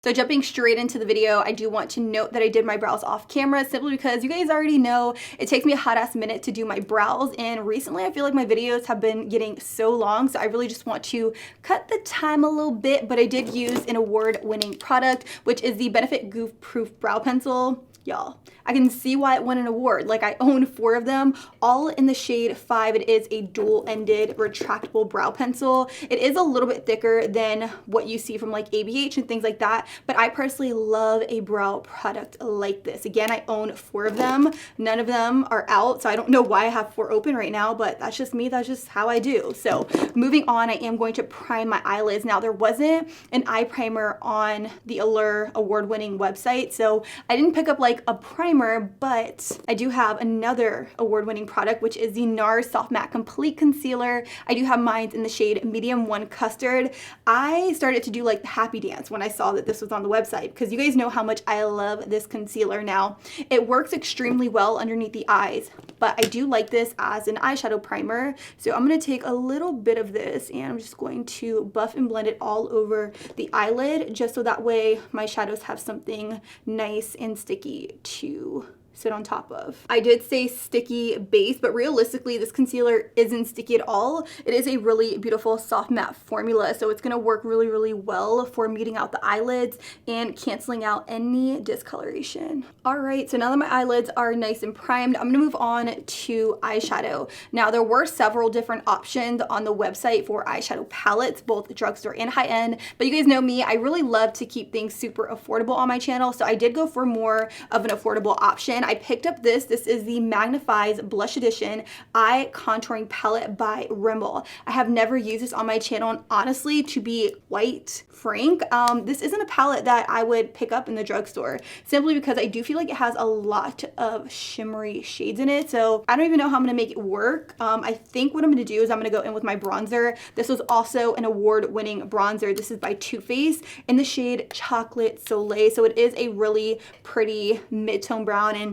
So jumping straight into the video, I do want to note that I did my brows off camera simply because you guys already know it takes me a hot ass minute to do my brows, and recently I feel like my videos have been getting so long, so I really just want to cut the time a little bit. But I did use an award-winning product, which is the Benefit Goof Proof Brow Pencil. Y'all, I can see why it won an award. Like, I own 4 of them, all in the shade 5. It is a dual-ended retractable brow pencil. It is a little bit thicker than what you see from like ABH and things like that, but I personally love a brow product like this. Again, I own 4 of them. None of them are out, so I don't know why I have 4 open right now, but that's just me. That's just how I do. So moving on, I am going to prime my eyelids. Now, there wasn't an eye primer on the Allure award-winning website, so I didn't pick up like a primer, but I do have another award-winning product, which is the NARS Soft Matte Complete Concealer. I do have mine in the shade Medium 1 Custard. I started to do like the happy dance when I saw that this was on the website, because you guys know how much I love this concealer. Now, it works extremely well underneath the eyes, but I do like this as an eyeshadow primer. So I'm going to take a little bit of this and I'm just going to buff and blend it all over the eyelid, just so that way my shadows have something nice and sticky to sit on top of. I did say sticky base, but realistically this concealer isn't sticky at all. It is a really beautiful soft matte formula, so it's going to work really well for muting out the eyelids and canceling out any discoloration. All right, so now that my eyelids are nice and primed, I'm going to move on to eyeshadow. Now, there were several different options on the website for eyeshadow palettes, both drugstore and high-end, but you guys know me, I really love to keep things super affordable on my channel, so I did go for more of an affordable option. I picked up this. This is the Magnifies Blush Edition Eye Contouring Palette by Rimmel. I have never used this on my channel, and honestly, to be quite frank, this isn't a palette that I would pick up in the drugstore, simply because I do feel like it has a lot of shimmery shades in it, so I don't even know how I'm going to make it work. I think what I'm going to do is I'm going to go in with my bronzer. This was also an award-winning bronzer. This is by Too Faced in the shade Chocolate Soleil, so it is a really pretty mid-tone brown, and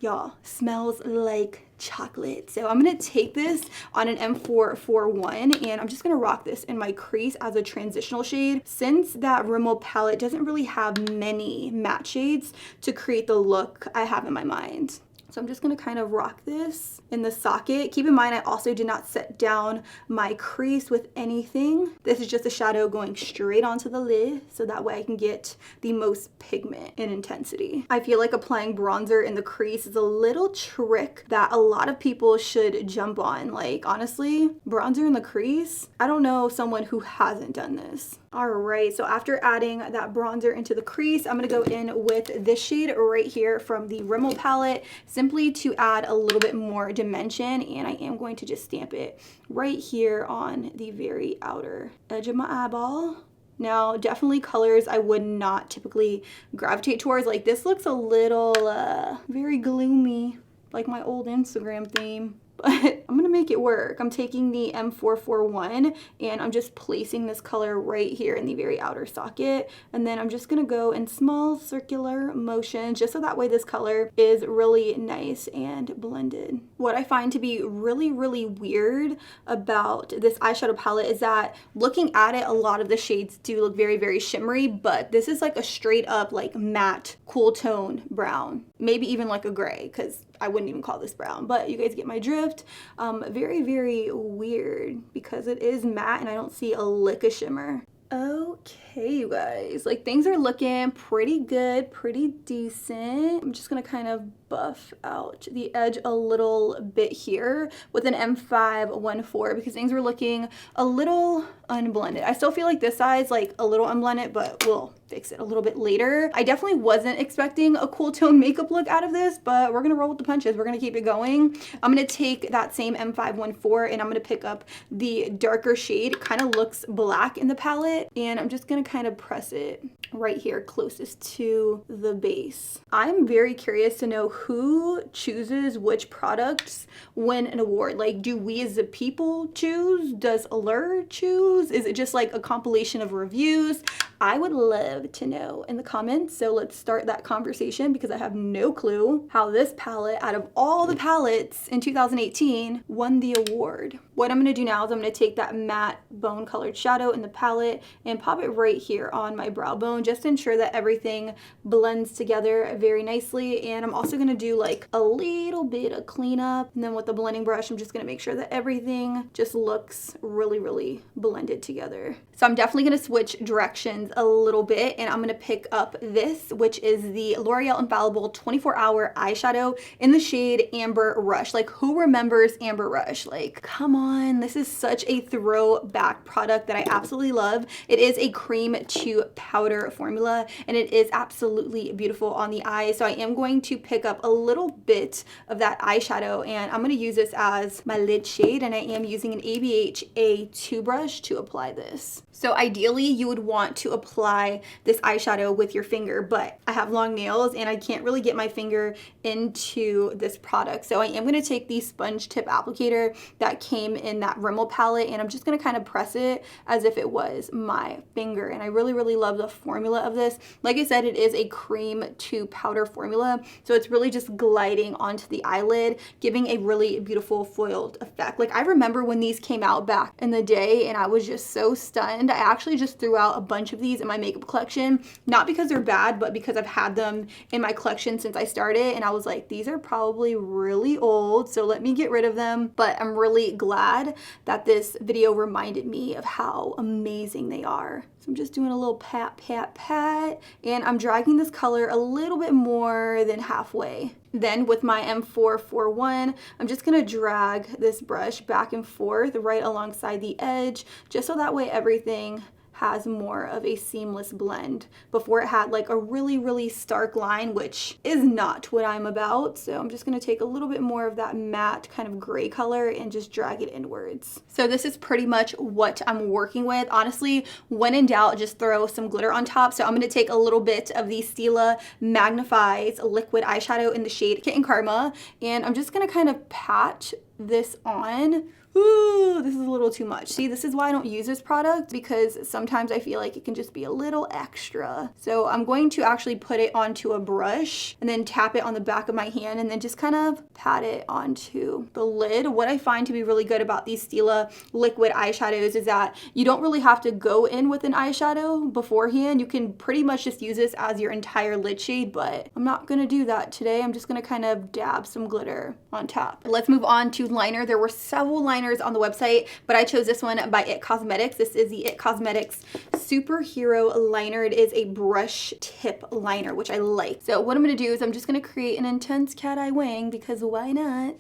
y'all, smells like chocolate. So I'm going to take this on an M441 and I'm just going to rock this in my crease as a transitional shade, since that Rimmel palette doesn't really have many matte shades to create the look I have in my mind. So I'm just going to kind of rock this in the socket. Keep in mind, I also did not set down my crease with anything. This is just a shadow going straight onto the lid, so that way I can get the most pigment and intensity. I feel like applying bronzer in the crease is a little trick that a lot of people should jump on. Like, honestly, bronzer in the crease, I don't know someone who hasn't done this. All right, so after adding that bronzer into the crease, I'm going to go in with this shade right here from the Rimmel palette, simply to add a little bit more dimension, and I am going to just stamp it right here on the very outer edge of my eyeball. Now, definitely colors I would not typically gravitate towards. Like, this looks a little very gloomy, like my old Instagram theme. But I'm gonna make it work. I'm taking the M441 and I'm just placing this color right here in the very outer socket. And then I'm just gonna go in small circular motions, just so that way this color is really nice and blended. What I find to be really weird about this eyeshadow palette is that looking at it, a lot of the shades do look very shimmery, but this is like a straight up like matte, cool tone brown. Maybe even like a gray, because I wouldn't even call this brown, but you guys get my drift. Very weird, because it is matte and I don't see a lick of shimmer. Okay, you guys, like, things are looking pretty good, pretty decent. I'm just gonna kind of buff out the edge a little bit here with an M514, because things are looking a little unblended. I still feel like this side's like a little unblended, but we'll fix it a little bit later. I definitely wasn't expecting a cool tone makeup look out of this, but we're gonna roll with the punches. We're gonna keep it going. I'm gonna take that same M514 and I'm gonna pick up the darker shade. It kind of looks black in the palette, and I'm just gonna kind of press it right here closest to the base. I'm very curious to know who chooses which products win an award. Like, do we as the people choose? Does Allure choose? reviews? Is it just like a compilation of reviews? I would love to know in the comments. So let's start that conversation because I have no clue how this palette, out of all the palettes in 2018, won the award. What I'm gonna do now is I'm gonna take that matte bone colored shadow in the palette and pop it right here on my brow bone just to ensure that everything blends together very nicely. And I'm also gonna do like a little bit of cleanup. And then with the blending brush, I'm just gonna make sure that everything just looks really, really blended together. So I'm definitely gonna switch directions a little bit and I'm gonna pick up this, which is the L'Oreal Infallible 24-Hour Eyeshadow in the shade Amber Rush. Like, who remembers Amber Rush? Like, come on, this is such a throwback product that I absolutely love. It is a cream to powder formula and it is absolutely beautiful on the eye. So I am going to pick up a little bit of that eyeshadow and I'm gonna use this as my lid shade, and I am using an ABH A2 brush to apply this. So ideally you would want to apply this eyeshadow with your finger, but I have long nails and I can't really get my finger into this product. So I am gonna take the sponge tip applicator that came in that Rimmel palette and I'm just gonna kind of press it as if it was my finger. And I really, really love the formula of this. Like I said, it is a cream to powder formula. So it's really just gliding onto the eyelid, giving a really beautiful foiled effect. Like, I remember when these came out back in the day and I was just so stunned. I actually just threw out a bunch of these in my makeup collection, not because they're bad, but because I've had them in my collection since I started and I was like, these are probably really old, so let me get rid of them. But I'm really glad that this video reminded me of how amazing they are. So I'm just doing a little pat, pat, pat, and I'm dragging this color a little bit more than halfway. Then with my M441, I'm just gonna drag this brush back and forth right alongside the edge, just so that way everything has more of a seamless blend. Before it had like a really, really stark line, which is not what I'm about. So I'm just gonna take a little bit more of that matte kind of gray color and just drag it inwards. So this is pretty much what I'm working with. Honestly, when in doubt, just throw some glitter on top. So I'm gonna take a little bit of the Stila Magnifies liquid eyeshadow in the shade Kitten Karma, and I'm just gonna kind of pat this on. Ooh, this is a little too much. See, this is why I don't use this product, because sometimes I feel like it can just be a little extra. So I'm going to actually put it onto a brush and then tap it on the back of my hand and then just kind of pat it onto the lid. What I find to be really good about these Stila liquid eyeshadows is that you don't really have to go in with an eyeshadow beforehand. You can pretty much just use this as your entire lid shade, but I'm not gonna do that today. I'm just gonna kind of dab some glitter on top. Let's move on to liner. There were several liners on the website, but I chose this one by It Cosmetics. This is the It Cosmetics Superhero Liner. It is a brush tip liner, which I like. So what I'm gonna do is I'm just gonna create an intense cat eye wing, because why not?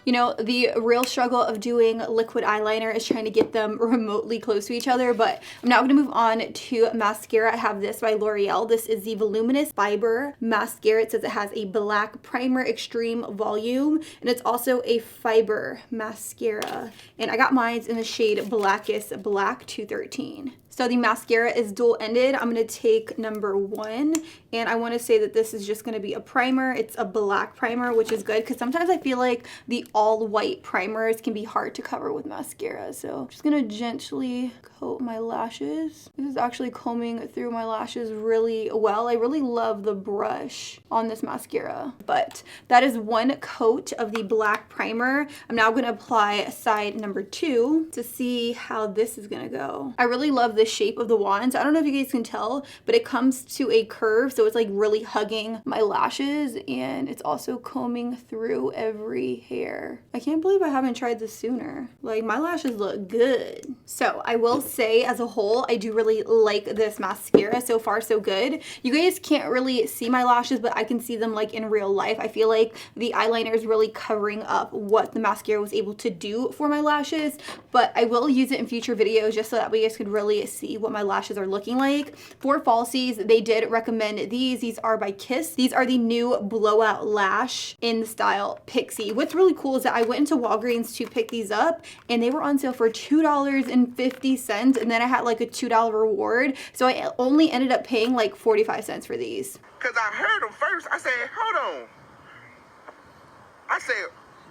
You know, the real struggle of doing liquid eyeliner is trying to get them remotely close to each other, but I'm now gonna move on to mascara. I have this by L'Oreal. This is the Voluminous Fiber Mascara. It says it has a black primer, extreme volume, and it's also a fiber mascara. And I got mine in the shade Blackest Black 213. So the mascara is dual-ended. I'm gonna take number 1, and I wanna say that this is just gonna be a primer. It's a black primer, which is good, because sometimes I feel like the all-white primers can be hard to cover with mascara. So I'm just gonna gently coat my lashes. This is actually combing through my lashes really well. I really love the brush on this mascara. But that is one coat of the black primer. I'm now gonna apply side number 2 to see how this is gonna go. I really love the shape of the wand. So I don't know if you guys can tell, but it comes to a curve, so it's like really hugging my lashes, and it's also combing through every hair. I can't believe I haven't tried this sooner. Like, my lashes look good. So I will say, as a whole, I do really like this mascara. So far, so good. You guys can't really see my lashes, but I can see them like in real life. I feel like the eyeliner is really covering up what the mascara was able to do for my lashes, but I will use it in future videos just so that you guys could really see what my lashes are looking like. For falsies, they did recommend these. These are by Kiss. These are the new blowout lash in the style Pixie. What's really cool cool is that I went into Walgreens to pick these up and they were on sale for $2.50, and then I had like a $2 reward. So I only ended up paying like 45 cents for these. Cause I heard them first. I said, hold on. I said,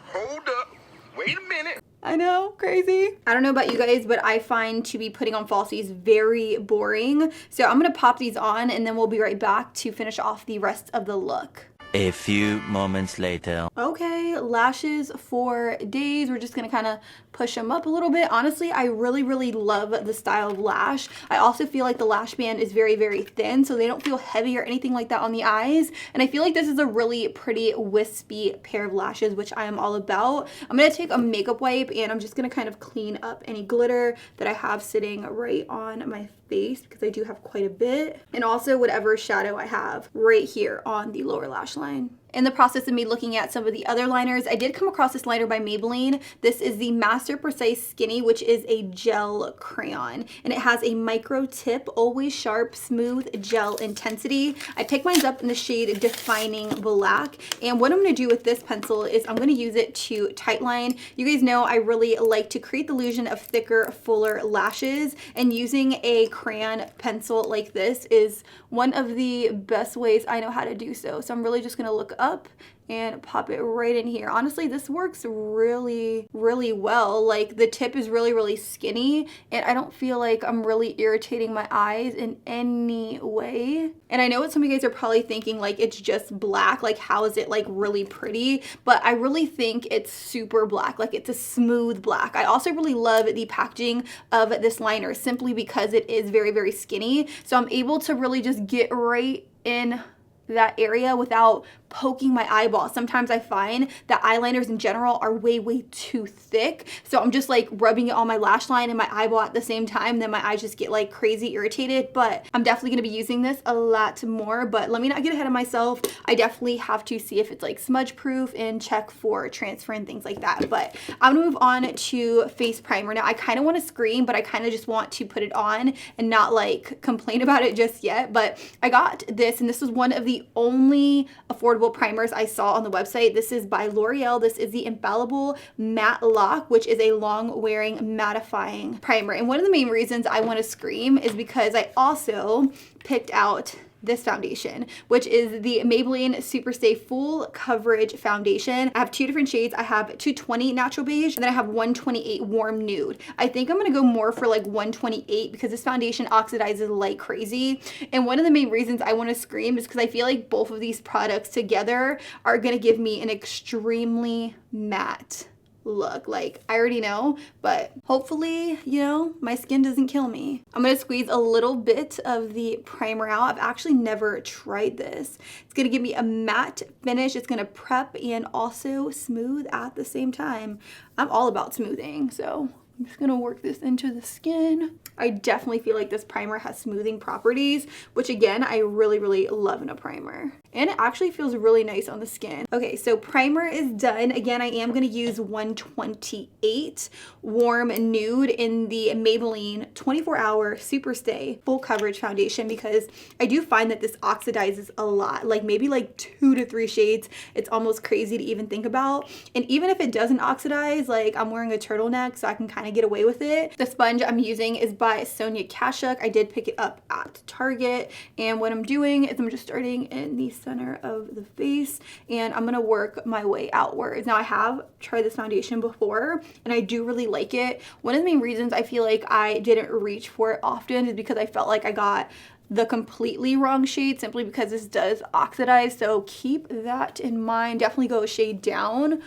hold up. Wait a minute. I know, crazy. I don't know about you guys, but I find to be putting on falsies very boring. So I'm gonna pop these on and then we'll be right back to finish off the rest of the look. A few moments later. Okay, lashes for days. We're just gonna kind of push them up a little bit. Honestly, I really love the style of lash. I also feel like the lash band is very thin, so they don't feel heavy or anything like that on the eyes. And I feel like this is a really pretty wispy pair of lashes, which I am all about. I'm gonna take a makeup wipe and I'm just gonna kind of clean up any glitter that I have sitting right on my face, because I do have quite a bit, and also whatever shadow I have right here on the lower lash line. In the process of me looking at some of the other liners, I did come across this liner by Maybelline. This is the Master Precise Skinny, which is a gel crayon, and it has a micro tip, always sharp, smooth gel intensity. I picked mine up in the shade Defining Black, and what I'm gonna do with this pencil is I'm gonna use it to tightline. You guys know I really like to create the illusion of thicker, fuller lashes, and using a crayon pencil like this is one of the best ways I know how to do so. So I'm really just gonna look up and pop it right in here. Honestly, this works really well. Like, the tip is really skinny, and I don't feel like I'm really irritating my eyes in any way. And I know what some of you guys are probably thinking, like, it's just black, like how is it like really pretty? But I really think it's super black, like it's a smooth black. I also really love the packaging of this liner simply because it is very skinny. So I'm able to really just get right in that area without poking my eyeball. Sometimes I find that eyeliners in general are way too thick, so I'm just like rubbing it on my lash line and my eyeball at the same time, then my eyes just get like crazy irritated. But I'm definitely going to be using this a lot more. But let me not get ahead of myself. I definitely have to see if it's like smudge proof and check for transfer and things like that. But I'm gonna move on to face primer. Now I kind of want to scream, but I kind of just want to put it on and not like complain about it just yet. But I got this, and this was one of the only affordable primers I saw on the website. This is by L'Oreal. This is the Infallible Matte Lock, which is a long wearing mattifying primer. And one of the main reasons I want to scream is because I also picked out this foundation, which is the Maybelline Superstay Full Coverage Foundation. I have two different shades. I have 220 Natural Beige, and then I have 128 Warm Nude. I think I'm gonna go more for like 128 because this foundation oxidizes like crazy. And one of the main reasons I want to scream is because I feel like both of these products together are gonna give me an extremely matte look. Like, I already know, but hopefully, you know, my skin doesn't kill me. I'm gonna squeeze a little bit of the primer out. I've actually never tried this. It's gonna give me a matte finish. It's gonna prep and also smooth at the same time. I'm all about smoothing, so I'm just gonna work this into the skin. I definitely feel like this primer has smoothing properties, which again, I really love in a primer. And it actually feels really nice on the skin. Okay, so primer is done. Again, I am gonna use 128 Warm Nude in the Maybelline 24-Hour Superstay Full Coverage Foundation because I do find that this oxidizes a lot, like maybe like 2 to 3 shades. It's almost crazy to even think about. And even if it doesn't oxidize, like I'm wearing a turtleneck, so I can kind of get away with it. The sponge I'm using is by Sonia Kashuk. I did pick it up at Target, and what I'm doing is I'm just starting in the center of the face and I'm gonna work my way outwards. Now I have tried this foundation before and I do really like it. One of the main reasons I feel like I didn't reach for it often is because I felt like I got the completely wrong shade simply because this does oxidize, so keep that in mind. Definitely go a shade down.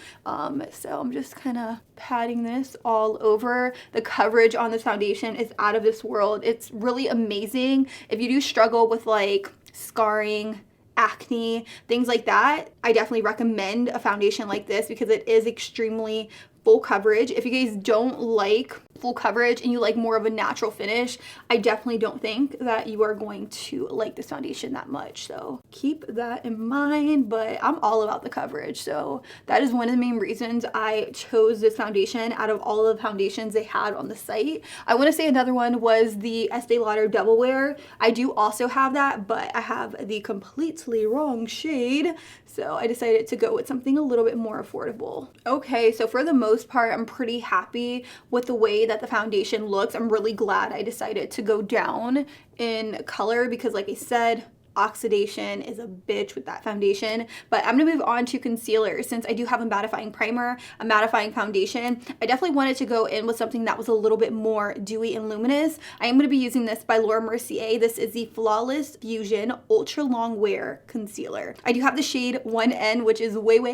So I'm just kind of patting this all over. The coverage on this foundation is out of this world. It's really amazing. If you do struggle with like scarring, acne, things like that, I definitely recommend a foundation like this because it is extremely full coverage. If you guys don't like full coverage and you like more of a natural finish, I definitely don't think that you are going to like this foundation that much. So keep that in mind, but I'm all about the coverage. So that is one of the main reasons I chose this foundation out of all of the foundations they had on the site. I want to say another one was the Estee Lauder Double Wear. I do also have that, but I have the completely wrong shade. So I decided to go with something a little bit more affordable. Okay, so for the most part, I'm pretty happy with the way that the foundation looks. I'm really glad I decided to go down in color because like I said, oxidation is a bitch with that foundation. But I'm gonna move on to concealer. Since I do have a mattifying primer, a mattifying foundation, I definitely wanted to go in with something that was a little bit more dewy and luminous. I am gonna be using this by Laura Mercier. This is the Flawless Fusion Ultra Long Wear Concealer. I do have the shade 1N, which is way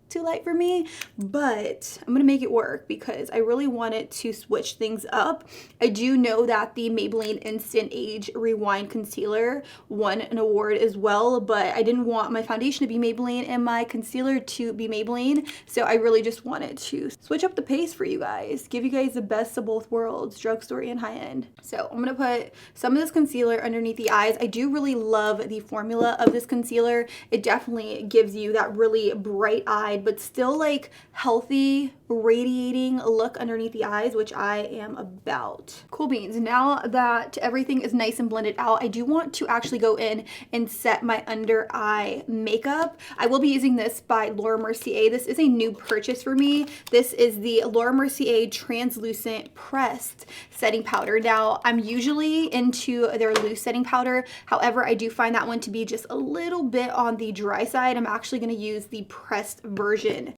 too light for me, but I'm gonna make it work because I really wanted to switch things up. I do know that the Maybelline Instant Age Rewind Concealer won an award as well, but I didn't want my foundation to be Maybelline and my concealer to be Maybelline, so I really just wanted to switch up the pace for you guys, give you guys the best of both worlds, drugstore and high-end. So I'm gonna put some of this concealer underneath the eyes. I do really love the formula of this concealer. It definitely gives you that really bright-eyed but still like healthy, radiating look underneath the eyes, which I am about. Cool beans. Now that everything is nice and blended out, I do want to actually go in and set my under eye makeup. I will be using this by Laura Mercier. This is a new purchase for me. This is the Laura Mercier Translucent Pressed Setting Powder. Now, I'm usually into their loose setting powder. However, I do find that one to be just a little bit on the dry side. I'm actually going to use the pressed version.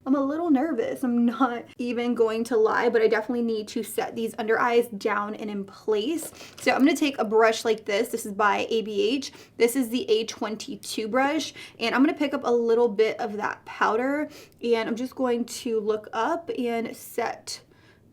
I'm a little nervous. I'm not even going to lie, but I definitely need to set these under eyes down and in place. So I'm going to take a brush like this. This is by ABH. This is the A22 brush, and I'm going to pick up a little bit of that powder, and I'm just going to look up and set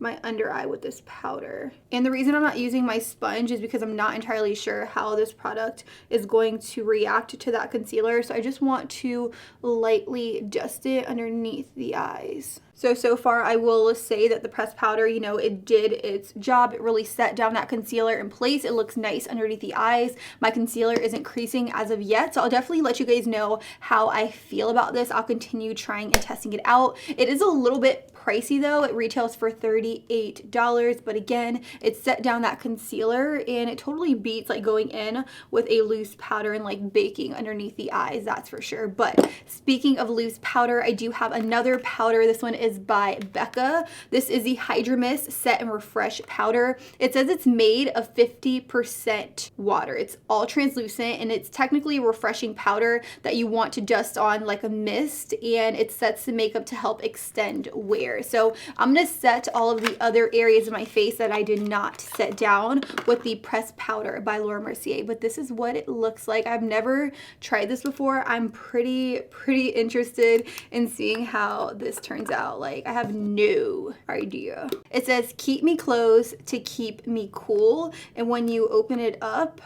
my under eye with this powder. And the reason I'm not using my sponge is because I'm not entirely sure how this product is going to react to that concealer. So I just want to lightly dust it underneath the eyes. So far I will say that the pressed powder, you know, it did its job. It really set down that concealer in place. It looks nice underneath the eyes. My concealer isn't creasing as of yet, so I'll definitely let you guys know how I feel about this. I'll continue trying and testing it out. It is a little bit pricey though. It retails for $38, but again, it set down that concealer and it totally beats like going in with a loose powder and like baking underneath the eyes, that's for sure. But speaking of loose powder, I do have another powder. This one is by Becca. This is the Hydra Mist Set and Refresh Powder. It says it's made of 50% water. It's all translucent and it's technically a refreshing powder that you want to dust on like a mist, and it sets the makeup to help extend wear. So I'm going to set all of the other areas of my face that I did not set down with the pressed powder by Laura Mercier, but this is what it looks like. I've never tried this before. I'm pretty interested in seeing how this turns out. Like, I have no idea. It says, keep me close to keep me cool. And when you open it up,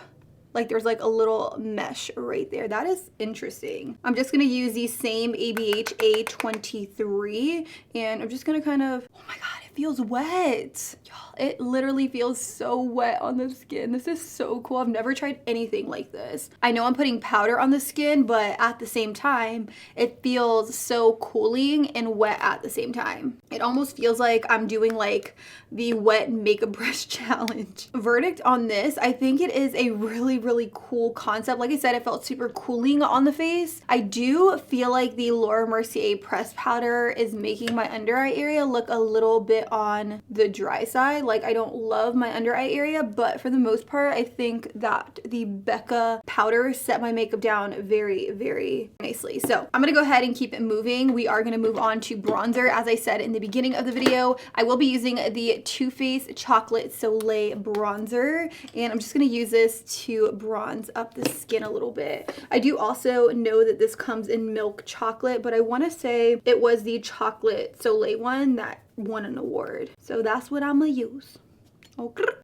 like there's like a little mesh right there. That is interesting. I'm just gonna use the same ABH A23 and I'm just gonna kind of, oh my God, it feels wet. Y'all, it literally feels so wet on the skin. This is so cool. I've never tried anything like this. I know I'm putting powder on the skin, but at the same time, it feels so cooling and wet at the same time. It almost feels like I'm doing like the wet makeup brush challenge. Verdict on this, I think it is a really cool concept. Like I said, it felt super cooling on the face. I do feel like the Laura Mercier pressed powder is making my under eye area look a little bit on the dry side. Like, I don't love my under eye area, but for the most part, I think that the Becca powder set my makeup down very nicely. So I'm gonna go ahead and keep it moving. We are gonna move on to bronzer. As I said in the beginning of the video, I will be using the Too Faced Chocolate Soleil bronzer, and I'm just gonna use this to bronze up the skin a little bit. I do also know that this comes in milk chocolate, but I want to say it was the Chocolate Soleil one that won an award. So that's what I'm gonna use.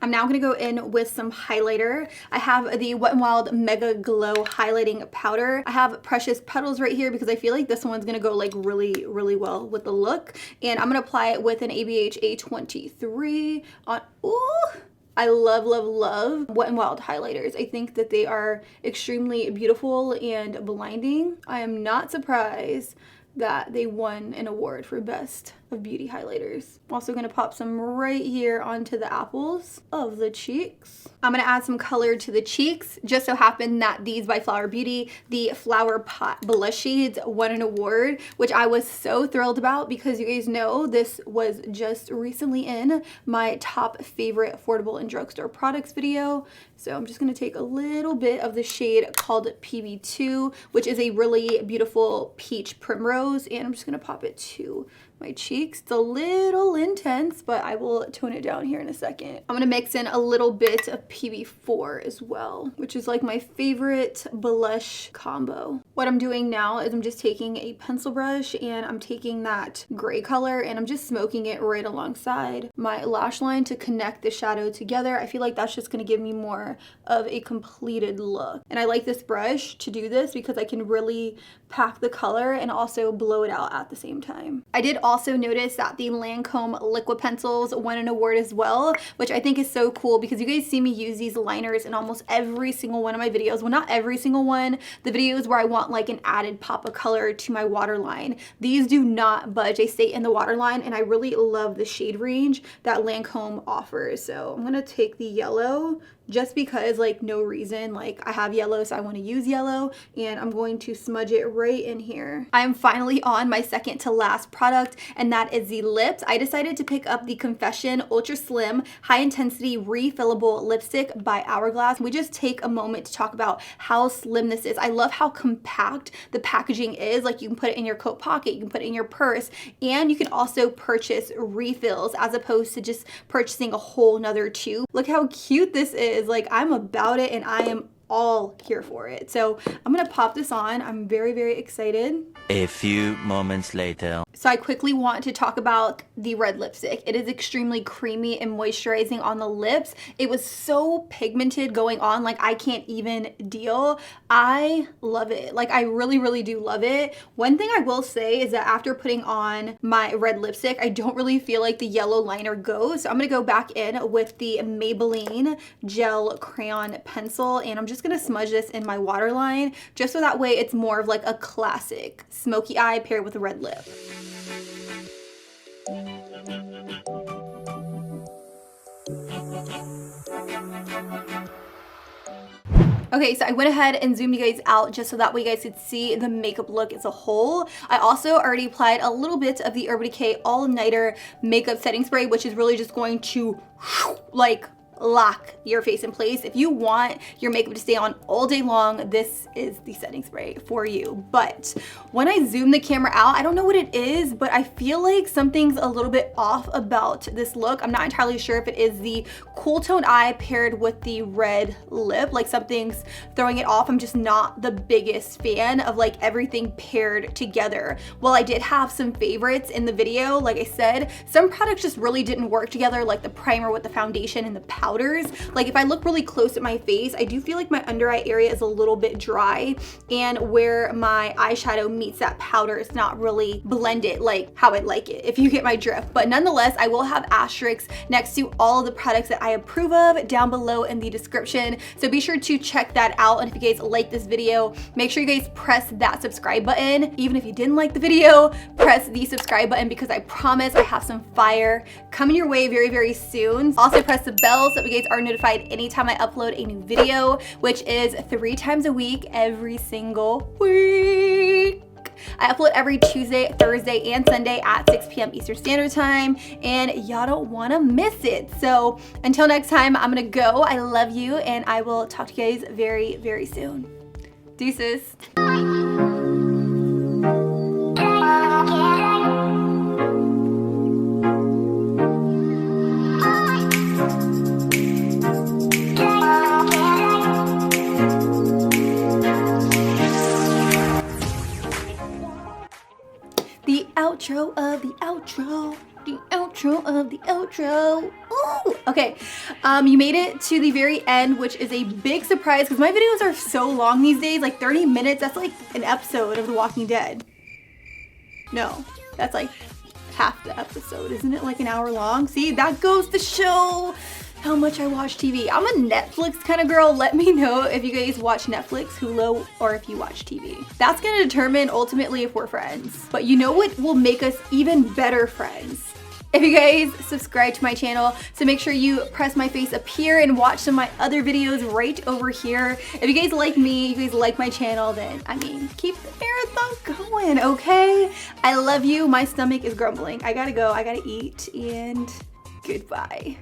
I'm now gonna go in with some highlighter. I have the Wet n Wild Mega Glow highlighting powder. I have Precious Petals right here because I feel like this one's gonna go like really, really well with the look. And I'm gonna apply it with an ABH A23 on, ooh. I love, love, love Wet n Wild highlighters. I think that they are extremely beautiful and blinding. I am not surprised that they won an award for Best of Beauty highlighters. Also gonna pop some right here onto the apples of the cheeks. I'm gonna add some color to the cheeks. Just so happened that these by Flower Beauty, the Flower Pot blush shades, won an award, which I was so thrilled about because you guys know this was just recently in my top favorite affordable and drugstore products video. So I'm just gonna take a little bit of the shade called PB2, which is a really beautiful peach primrose, and I'm just gonna pop it to my cheeks. It's a little intense, but I will tone it down here in a second. I'm gonna mix in a little bit of PB4 as well, which is like my favorite blush combo. What I'm doing now is I'm just taking a pencil brush and I'm taking that gray color and I'm just smoking it right alongside my lash line to connect the shadow together. I feel like that's just gonna give me more of a completed look. And I like this brush to do this because I can really pack the color and also blow it out at the same time. I did also notice that the Lancome liquid pencils won an award as well, which I think is so cool because you guys see me use these liners in almost every single one of my videos. Well, not every single one. The videos where I want like an added pop of color to my waterline. These do not budge. They stay in the waterline and I really love the shade range that Lancome offers. So I'm gonna take the yellow just because, like, no reason, like I have yellow so I want to use yellow, and I'm going to smudge it right in here. I am finally on my second to last product, and that is the lips. I decided to pick up the Confession Ultra Slim High Intensity Refillable Lipstick by Hourglass. We just take a moment to talk about how slim this is. I love how compact the packaging is. Like, you can put it in your coat pocket, you can put it in your purse, and you can also purchase refills as opposed to just purchasing a whole nother tube. Look how cute this is. Like, I'm about it and I am all here for it. So I'm gonna pop this on. I'm very, very excited. A few moments later. So I quickly want to talk about the red lipstick. It is extremely creamy and moisturizing on the lips. It was so pigmented going on, like I can't even deal. I love it. Like, I really, really do love it. One thing I will say is that after putting on my red lipstick, I don't really feel like the yellow liner goes. So I'm gonna go back in with the Maybelline Gel Crayon Pencil, and I'm just gonna smudge this in my waterline just so that way it's more of like a classic smoky eye paired with a red lip. Okay, so I went ahead and zoomed you guys out just so that way you guys could see the makeup look as a whole. I also already applied a little bit of the Urban Decay All Nighter Makeup Setting Spray, which is really just going to like lock your face in place. If you want your makeup to stay on all day long, this is the setting spray for you. But when I zoom the camera out, I don't know what it is, but I feel like something's a little bit off about this look. I'm not entirely sure if it is the cool tone eye paired with the red lip, like something's throwing it off. I'm just not the biggest fan of like everything paired together. While I did have some favorites in the video, like I said, some products just really didn't work together, like the primer with the foundation and the powders. Like, if I look really close at my face, I do feel like my under eye area is a little bit dry, and where my eyeshadow meets that powder, it's not really blended like how I like it, if you get my drift. But nonetheless, I will have asterisks next to all of the products that I approve of down below in the description, so be sure to check that out. And if you guys like this video, make sure you guys press that subscribe button. Even if you didn't like the video, press the subscribe button because I promise I have some fire coming your way very, very soon. Also press the bell so that you guys are notified anytime I upload a new video, which is 3 times a week, every single week. I upload every Tuesday, Thursday, and Sunday at 6 p.m. Eastern Standard Time, and y'all don't want to miss it. So until next time, I'm gonna go. I love you, and I will talk to you guys very, very soon. Deuces. Outro of the outro. outro. The outro of the outro. Ooh, okay. You made it to the very end, which is a big surprise because my videos are so long these days, like 30 minutes. That's like an episode of The Walking Dead. No, that's like half the episode. Isn't it like an hour long? See, that goes to show how much I watch TV. I'm a Netflix kind of girl. Let me know if you guys watch Netflix, Hulu, or if you watch TV. That's gonna determine ultimately if we're friends. But you know what will make us even better friends? If you guys subscribe to my channel, so make sure you press my face up here and watch some of my other videos right over here. If you guys like me, you guys like my channel, then I mean, keep the marathon going, okay? I love you. My stomach is grumbling. I gotta go, I gotta eat, and goodbye.